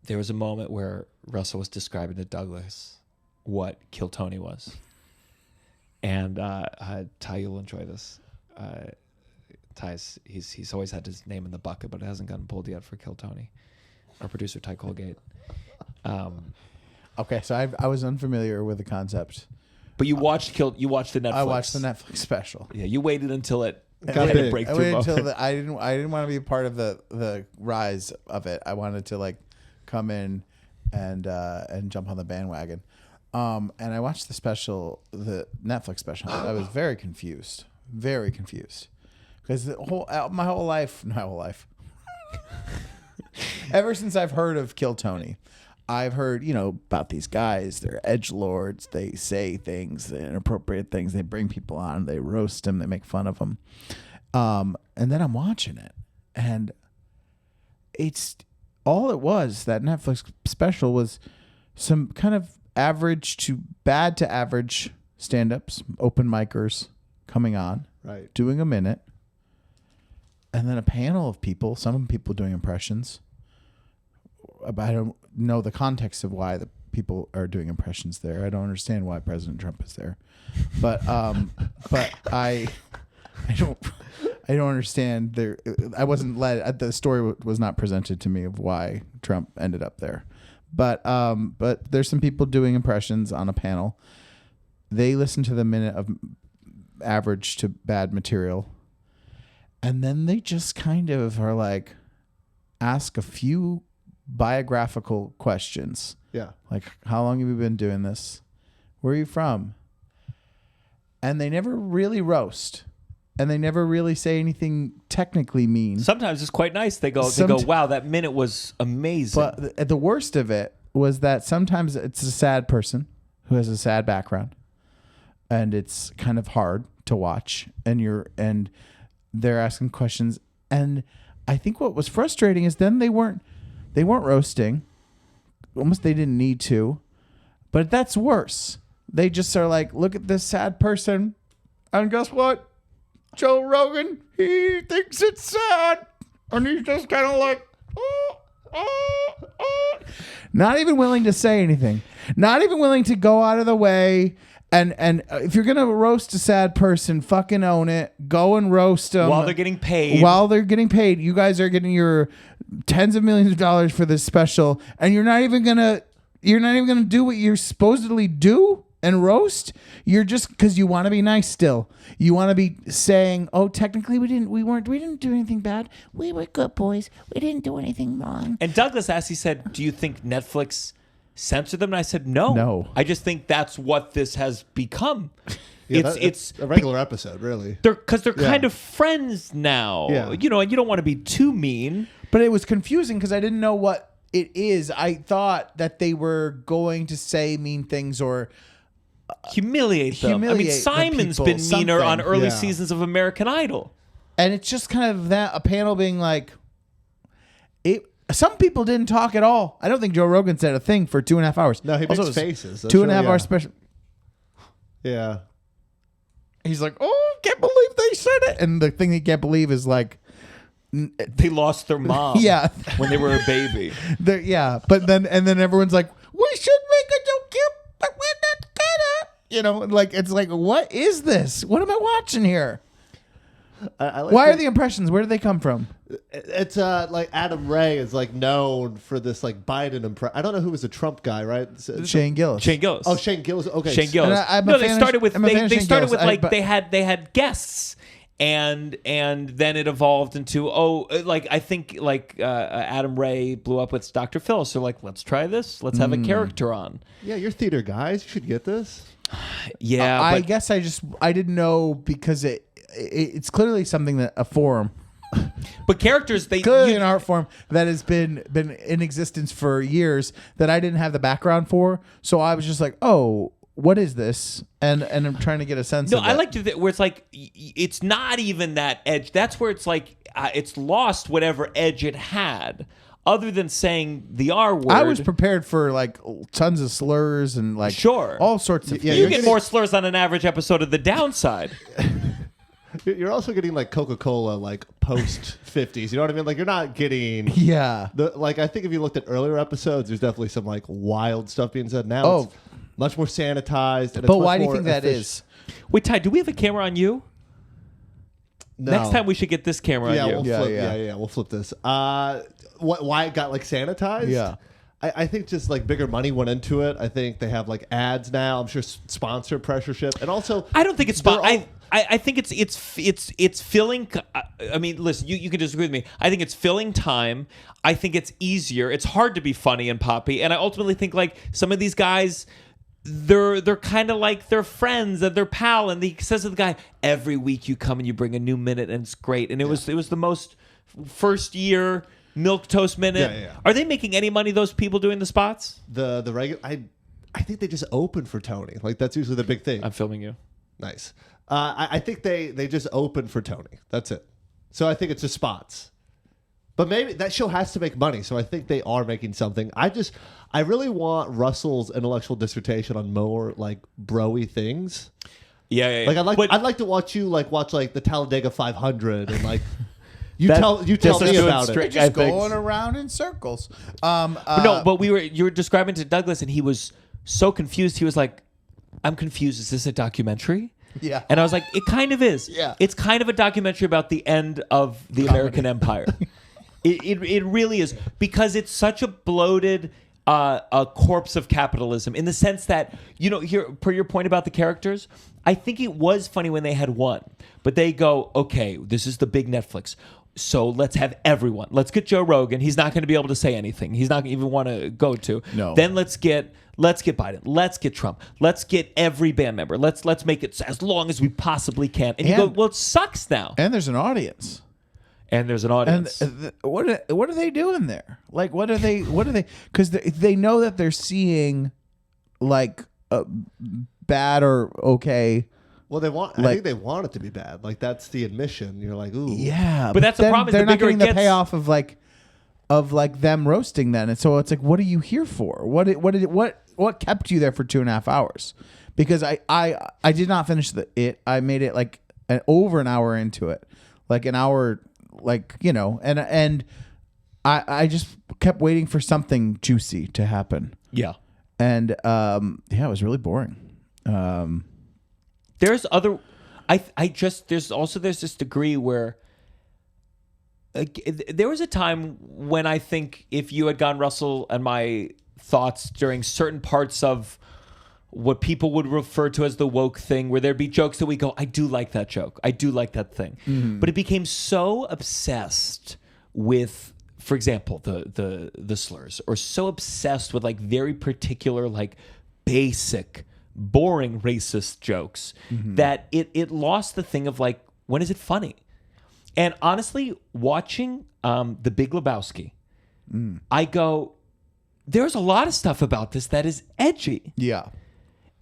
there was a moment where Russell was describing to Douglas what Kill Tony was. And Ty, you'll enjoy this. Ty's he's always had his name in the bucket, but it hasn't gotten pulled yet for Kill Tony. Our producer Ty Colgate. Okay, so I was unfamiliar with the concept. But you watched the Netflix. I watched the Netflix special. Yeah, you waited until it got had a big. breakthrough I waited moment. until I didn't want to be a part of the rise of it. I wanted to like come in and jump on the bandwagon. And I watched the Netflix special. I was very confused, because my whole life, ever since I've heard of Kill Tony, I've heard, about these guys. They're edgelords. They say things, inappropriate things. They bring people on. They roast them. They make fun of them. And then I'm watching it, and it's all it was. That Netflix special was some kind of average to bad to average stand-ups, open micers coming on, Right. doing a minute, and then a panel of people, some people doing impressions. I don't know the context of why the people are doing impressions there. I don't understand why President Trump is there, but I don't understand there. I wasn't led. The story was not presented to me of why Trump ended up there. But there's some people doing impressions on a panel. They listen to the minute of average to bad material, and then they just kind of are like, ask a few biographical questions. Yeah. Like, how long have you been doing this? Where are you from? And they never really roast. And they never really say anything technically mean. Sometimes it's quite nice. They go, wow, that minute was amazing. But the worst of it was that sometimes it's a sad person who has a sad background, and it's kind of hard to watch. And they're asking questions. And I think what was frustrating is then they weren't roasting. Almost they didn't need to. But that's worse. They just are like, look at this sad person, and guess what? Joe Rogan, he thinks it's sad, and he's just kind of like, not even willing to say anything, not even willing to go out of the way. And if you're gonna roast a sad person, fucking own it. Go and roast them while they're getting paid. You guys are getting your tens of millions of dollars for this special, and you're not even gonna do what you're supposedly do. And roast, you're just because you want to be nice still. You want to be saying, "Oh, technically we didn't do anything bad. We were good boys. We didn't do anything wrong." And Douglas asked, he said, "Do you think Netflix censored them?" And I said, "No. No. I just think that's what this has become. Yeah, it's a regular episode, really. They're kind of friends now. Yeah. And you don't want to be too mean. But it was confusing because I didn't know what it is. I thought that they were going to say mean things or humiliate them. Humiliate Simon's the been people, meaner on something. early seasons of American Idol. And it's just kind of a panel being like, some people didn't talk at all. I don't think Joe Rogan said a thing for 2.5 hours. No, he Also, makes faces. 2.5 hour special. Yeah. He's like, oh, can't believe they said it. And the thing he can't believe is like, they lost their mom. Yeah. When they were a baby. Yeah. But then everyone's like, we should make a joke here, but we're not gonna. Like, it's like, what is this? What am I watching here? I like Why are the impressions? Where do they come from? It's like Adam Ray is like known for this like Biden impression. I don't know who was a Trump guy, right? Shane Gillis. Oh, Shane Gillis. Okay. Shane Gillis. They started with they had guests, and then it evolved into I think Adam Ray blew up with Dr. Phil. So like, let's try this. Let's have a character on. Yeah, you're theater guys. You should get this. Yeah, I guess I didn't know because it's clearly something that a forum. But characters, clearly an art form that has been in existence for years that I didn't have the background for. So I was just like, oh, what is this? And I'm trying to get a sense of it. I like to where it's like, it's not even that edge. That's where it's like, it's lost whatever edge it had. Other than saying the R word. I was prepared for like tons of slurs and like all sorts of you get more slurs on an average episode of The Downside. You're also getting like Coca-Cola like post 50s. You know what I mean? Like you're not getting Yeah. like I think if you looked at earlier episodes, there's definitely some like wild stuff being said. Now it's much more sanitized. And But why do you think that is? Wait, Ty, do we have a camera on you? No. Next time we should get this camera on you. We'll flip this. Why it got like sanitized? Yeah. I think just like bigger money went into it. I think they have like ads now. I'm sure sponsor pressureship, and also I don't think it's I think it's filling. I mean, listen, you can disagree with me. I think it's filling time. I think it's easier. It's hard to be funny and poppy, and I ultimately think like some of these guys, they're kind of like their friends and their pal. And he says to the guy, every week you come and you bring a new minute, and it's great. And it was the most first year milquetoast minute. Yeah. Are they making any money? Those people doing the spots? The regular. I think they just open for Tony. Like that's usually the big thing. I'm filming you. Nice. I think they just open for Tony. That's it. So I think it's just spots. But maybe that show has to make money, so I think they are making something. I really want Russell's intellectual dissertation on more like bro-y things. Yeah. Like I'd like to watch you watch the Talladega 500 and like you tell me about it. Just going around in circles. No, but you were describing to Douglas, and he was so confused. He was like, "I'm confused. Is this a documentary?" Yeah. And I was like, "It kind of is. Yeah. It's kind of a documentary about the end of the American Empire. It really is, because it's such a bloated a corpse of capitalism, in the sense that, here, per your point about the characters, I think it was funny when they had one, but they go, okay, this is the big Netflix. So let's have everyone. Let's get Joe Rogan. He's not going to be able to say anything. He's not going to even want to go to. No. Then let's get Biden. Let's get Trump. Let's get every band member. Let's make it as long as we possibly can. And you go, well, it sucks now. And there's an audience. And there's an audience. And what are they doing there? Like, what are they? Because they know that they're seeing like bad or okay. Well, I think they want it to be bad. Like that's the admission. You're like, ooh, yeah. But that's the problem. They're The not bigger getting it the gets, payoff of them roasting. Then, and so it's like, what are you here for? What kept you there for 2.5 hours? Because I did not finish it. I made it like over an hour into it, like an hour, and I just kept waiting for something juicy to happen. Yeah. And it was really boring. There's other, there's this degree where there was a time when I think if you had gone Russell and my thoughts during certain parts of what people would refer to as the woke thing, where there'd be jokes that we go, I do like that joke. I do like that thing. Mm-hmm. But it became so obsessed with, for example, the slurs, or so obsessed with like very particular, like basic, boring racist jokes, that it lost the thing of like, when is it funny? And honestly, watching The Big Lebowski, I go, there's a lot of stuff about this that is edgy. Yeah.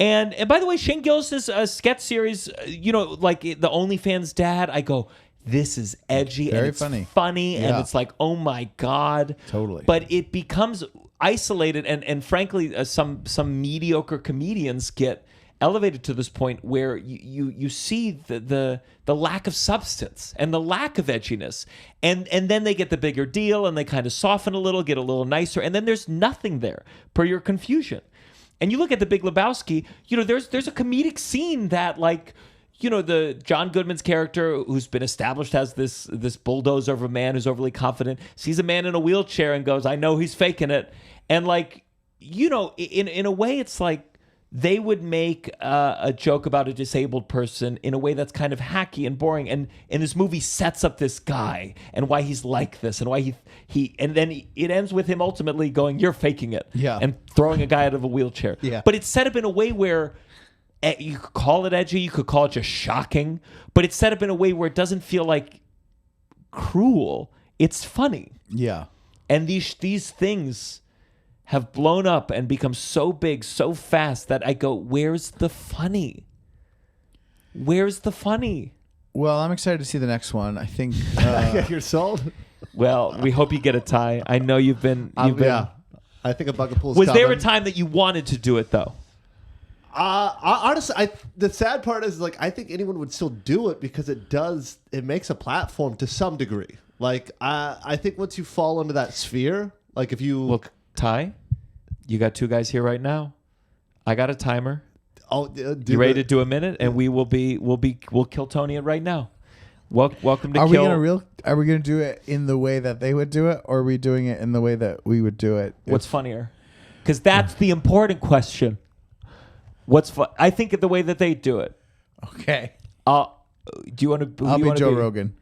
And by the way, Shane Gillis's sketch series, like the OnlyFans dad, I go, this is edgy. Very and it's funny. Yeah. And it's like, oh my God. Totally. But it becomes isolated. And frankly, some mediocre comedians get elevated to this point where you see the lack of substance and the lack of edginess. And then they get the bigger deal and they kind of soften a little, get a little nicer. And then there's nothing there per your confusion. And you look at The Big Lebowski, there's a comedic scene that, like, the John Goodman's character, who's been established as this bulldozer of a man who's overly confident, sees a man in a wheelchair and goes, I know he's faking it. And like, in a way, it's like they would make a joke about a disabled person in a way that's kind of hacky and boring. And this movie sets up this guy and why he's like this and why he and then it ends with him ultimately going, you're faking it. Yeah. And throwing a guy out of a wheelchair. Yeah. But it's set up in a way where you could call it edgy, you could call it just shocking, but it's set up in a way where it doesn't feel like cruel. It's funny. Yeah. And these things have blown up and become so big so fast that I go, where's the funny? Where's the funny? Well, I'm excited to see the next one. I think you're sold. Well, we hope you get a tie. I know you've been. Yeah, I think a bucket pool. Was there a time that you wanted to do it though? Honestly, the sad part is like I think anyone would still do it because it makes a platform to some degree. Like I think once you fall into that sphere, like if you Look, Ty, you got two guys here right now. I got a timer. You ready to do a minute? And we'll kill Tony right now. Welcome to Are Kill. Are we gonna do it in the way that they would do it, or are we doing it in the way that we would do it? What's funnier? Because that's the important question. I think the way that they do it. Okay. Do you want to? I'll be Joe Rogan.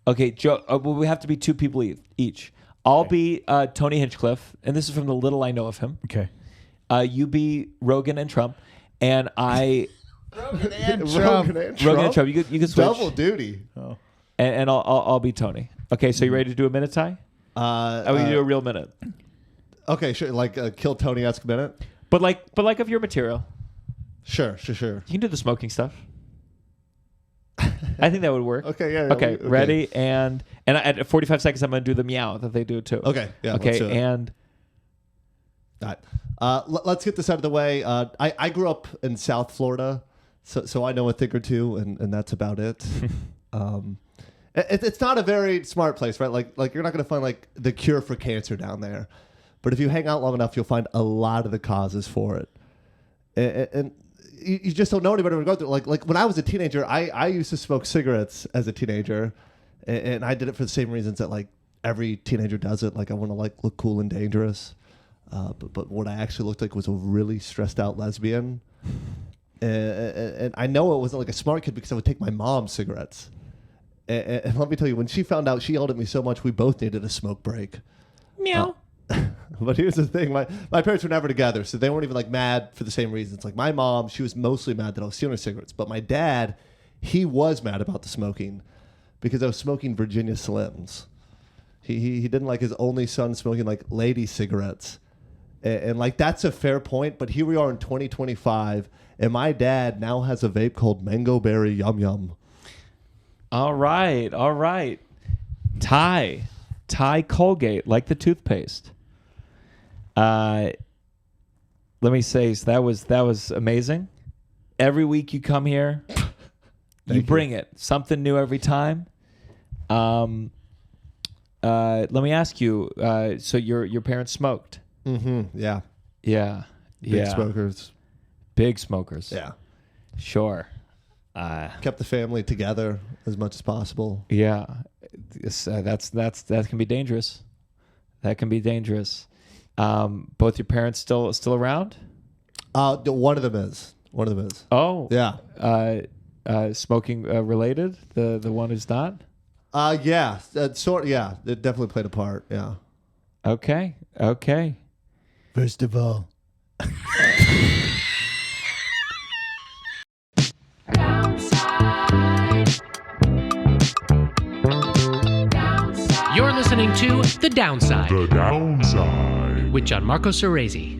Okay, Joe. Well, we have to be two people each. I'll be Tony Hinchcliffe, and this is from the little I know of him. Okay. You be Rogan and Trump, and I. Rogan and Trump. Rogan and Trump. You can switch. Double duty. Oh. And I'll be Tony. Okay, so you ready to do a minute, Ty? We do a real minute. Okay, sure. Like a kill Tony-esque minute. But like of your material. Sure. You can do the smoking stuff. I think that would work. Okay, yeah. Okay, ready and at 45 seconds I'm gonna do the meow that they do too. Okay, yeah. Okay, let's do it. and all right. Let's get this out of the way. I grew up in South Florida, so I know a thing or two, and that's about it. It's not a very smart place, right? Like you're not going to find like the cure for cancer down there, but if you hang out long enough, you'll find a lot of the causes for it, and you just don't know anybody who would go through. Like when I was a teenager, I used to smoke cigarettes as a teenager, and I did it for the same reasons that like every teenager does it. Like I want to like look cool and dangerous. But what I actually looked like was a really stressed out lesbian. And I know it wasn't like a smart kid because I would take my mom's cigarettes. And let me tell you, when she found out, she yelled at me so much, we both needed a smoke break. meow. But here's the thing. My parents were never together, so they weren't even like mad for the same reasons. Like my mom, she was mostly mad that I was stealing her cigarettes. But my dad, he was mad about the smoking because I was smoking Virginia Slims. He didn't like his only son smoking like lady cigarettes. And like that's a fair point, but here we are in 2025, and my dad now has a vape called Mango Berry Yum Yum. All right. Ty Colgate, like the toothpaste. Let me say, so that was amazing. Every week you come here, you bring it. Something new every time. Let me ask you, so your parents smoked? Mm-hmm. Yeah. Yeah. Big smokers. Big smokers. Yeah. Sure. Kept the family together as much as possible. Yeah. That can be dangerous. That can be dangerous. Both your parents still around? One of them is. Oh. Yeah. Smoking related? The one who's not? Yeah. Yeah. It definitely played a part. Yeah. Okay. First of all, You're listening to The Downside The Downside. with Gianmarco Soresi.